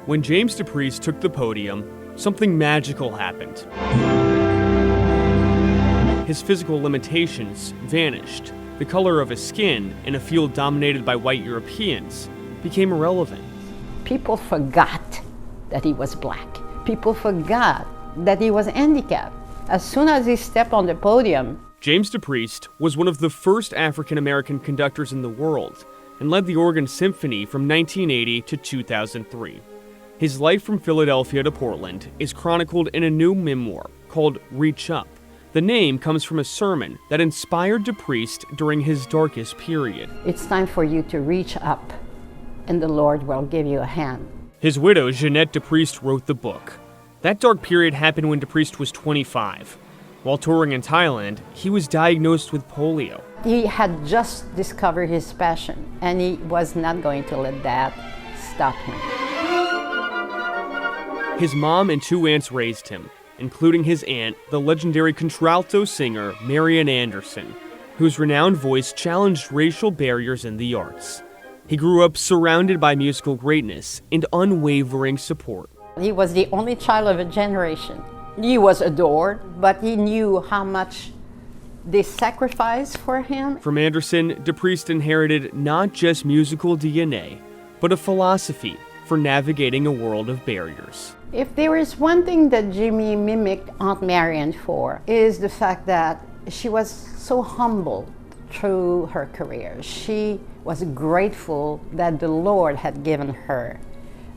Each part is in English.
When James DePreist took the podium, something magical happened. His physical limitations vanished. The color of his skin, in a field dominated by white Europeans, became irrelevant. People forgot that he was black. People forgot that he was handicapped. As soon as he stepped on the podium, James DePreist was one of the first African-American conductors in the world and led the Oregon Symphony from 1980 to 2003. His life from Philadelphia to Portland is chronicled in a new memoir called Reach Up. The name comes from a sermon that inspired DePreist during his darkest period. It's time for you to reach up, and the Lord will give you a hand. His widow, Ginette DePreist, wrote the book. That dark period happened when DePreist was 25. While touring in Thailand, he was diagnosed with polio. He had just discovered his passion, and he was not going to let that stop him. His mom and two aunts raised him, including his aunt, the legendary contralto singer Marian Anderson, whose renowned voice challenged racial barriers in the arts. He grew up surrounded by musical greatness and unwavering support. He was the only child of a generation. He was adored, but he knew how much they sacrificed for him. From Anderson, DePreist inherited not just musical DNA, but a philosophy for navigating a world of barriers. If there is one thing that Jimmy mimicked Aunt Marian for, is the fact that she was so humble through her career. She was grateful that the Lord had given her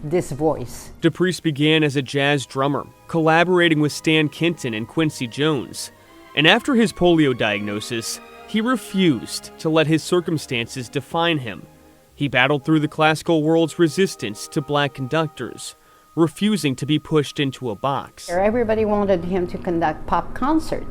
this voice. DePreist began as a jazz drummer, collaborating with Stan Kenton and Quincy Jones. And after his polio diagnosis, he refused to let his circumstances define him. He battled through the classical world's resistance to black conductors, refusing to be pushed into a box. Everybody wanted him to conduct pop concert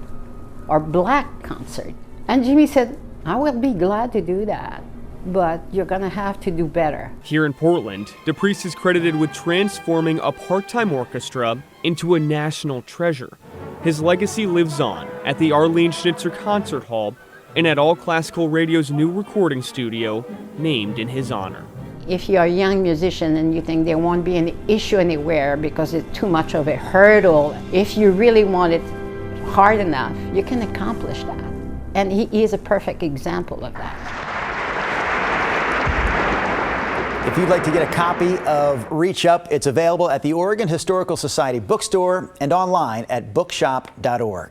or black concert. And Jimmy said, I will be glad to do that, but you're gonna have to do better. Here in Portland, DePreist is credited with transforming a part-time orchestra into a national treasure. His legacy lives on at the Arlene Schnitzer Concert Hall and at All Classical Radio's new recording studio, named in his honor. If you're a young musician and you think there won't be any issue anywhere because it's too much of a hurdle, if you really want it hard enough, you can accomplish that. And he is a perfect example of that. If you'd like to get a copy of Reach Up, it's available at the Oregon Historical Society bookstore and online at bookshop.org.